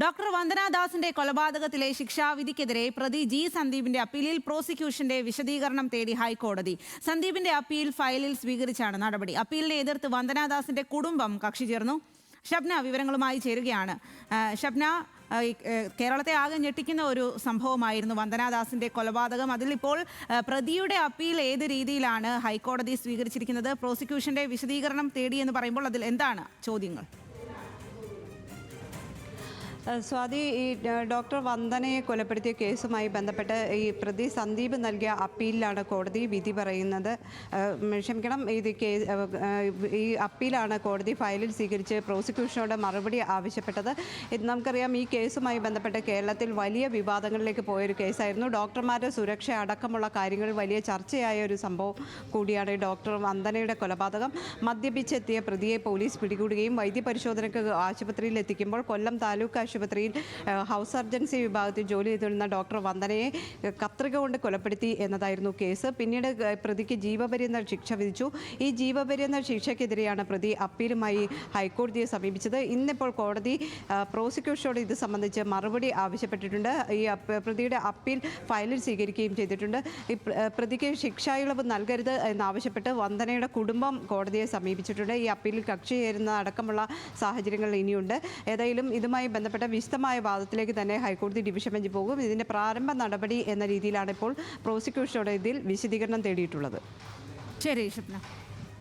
Doctor Vandana ദാസിന്റെ കൊലപാതകത്തിലെ ശിക്ഷാവിധിക്കെതിരെ പ്രതി G സന്ദീപിന്റെ അപ്പീലിൽ പ്രോസിക്യൂഷന്റെ വിശദീകരണം തേടി ഹൈക്കോടതി. സന്ദീപിന്റെ അപ്പീൽ ഫയലിൽ സ്വീകരിച്ചാണ് നടപടി. അപ്പീലിനെ എതിർത്ത് വന്ദന ദാസിന്റെ കുടുംബം കക്ഷി ചേർന്നു. ഷബ്ന വിവരങ്ങളുമായി ചേരുകയാണ്. ഷബ്ന, കേരളത്തെ ആകെ ഞെട്ടിക്കുന്ന ഒരു സംഭവമായിരുന്നു വന്ദനാദാസിന്റെ കൊലപാതകം. അതിലിപ്പോൾ പ്രതിയുടെ അപ്പീൽ ഏത് രീതിയിലാണ് ഹൈക്കോടതി സ്വീകരിച്ചിരിക്കുന്നത്? പ്രോസിക്യൂഷന്റെ വിശദീകരണം തേടിയെന്ന് പറയുമ്പോൾ അതിൽ എന്താണ് ചോദ്യങ്ങൾ? സ്വാതി, ഈ ഡോക്ടർ വന്ദനയെ കൊലപ്പെടുത്തിയ കേസുമായി ബന്ധപ്പെട്ട് ഈ പ്രതി സന്ദീപ് നൽകിയ അപ്പീലിലാണ് കോടതി വിധി പറയുന്നത്. ക്ഷമിക്കണം, ഈ അപ്പീലാണ് കോടതി ഫയലിൽ സ്വീകരിച്ച് പ്രോസിക്യൂഷനോട് മറുപടി ആവശ്യപ്പെട്ടത്. നമുക്കറിയാം, ഈ കേസുമായി ബന്ധപ്പെട്ട് കേരളത്തിൽ വലിയ വിവാദങ്ങളിലേക്ക് പോയൊരു കേസായിരുന്നു. ഡോക്ടർമാരുടെ സുരക്ഷ അടക്കമുള്ള കാര്യങ്ങൾ വലിയ ചർച്ചയായ ഒരു സംഭവം കൂടിയാണ് ഡോക്ടർ വന്ദനയുടെ കൊലപാതകം. മദ്യപിച്ചെത്തിയ പ്രതിയെ പോലീസ് പിടികൂടുകയും വൈദ്യപരിശോധനയ്ക്ക് ആശുപത്രിയിൽ എത്തിക്കുമ്പോൾ കൊല്ലം താലൂക്ക് ആശുപത്രിയിൽ ഹൗസ് സർജൻസി വിഭാഗത്തിൽ ജോലി ചെയ്തിരുന്ന ഡോക്ടർ വന്ദനയെ കത്രിക കൊണ്ട് കൊലപ്പെടുത്തി എന്നതായിരുന്നു കേസ്. പിന്നീട് പ്രതിക്ക് ജീവപര്യന്തം ശിക്ഷ വിധിച്ചു. ഈ ജീവപര്യന്തം ശിക്ഷയ്ക്കെതിരെയാണ് പ്രതി അപ്പീലുമായി ഹൈക്കോടതിയെ സമീപിച്ചത്. ഇന്നിപ്പോൾ കോടതി പ്രോസിക്യൂഷനോട് ഇത് സംബന്ധിച്ച് മറുപടി ആവശ്യപ്പെട്ടിട്ടുണ്ട്. ഈ പ്രതിയുടെ അപ്പീൽ ഫയലിൽ സ്വീകരിക്കുകയും ചെയ്തിട്ടുണ്ട്. ഈ പ്രതിക്ക് ശിക്ഷായിളവ് നൽകരുത് എന്നാവശ്യപ്പെട്ട് വന്ദനയുടെ കുടുംബം കോടതിയെ സമീപിച്ചിട്ടുണ്ട്. ഈ അപ്പീലിൽ കക്ഷി ചേരുന്ന അടക്കമുള്ള സാഹചര്യങ്ങൾ ഇനിയുണ്ട്. ഏതായാലും ഇതുമായി ബന്ധപ്പെട്ട വിശദമായ വാദത്തിലേക്ക് തന്നെ ഹൈക്കോടതി ഡിവിഷൻ ബെഞ്ച് പോകും. ഇതിന്റെ പ്രാരംഭ നടപടി എന്ന രീതിയിലാണ് ഇപ്പോൾ പ്രോസിക്യൂഷനോട് ഇതിൽ വിശദീകരണം തേടിയിട്ടുള്ളത്. ശരി ഷബ്ന.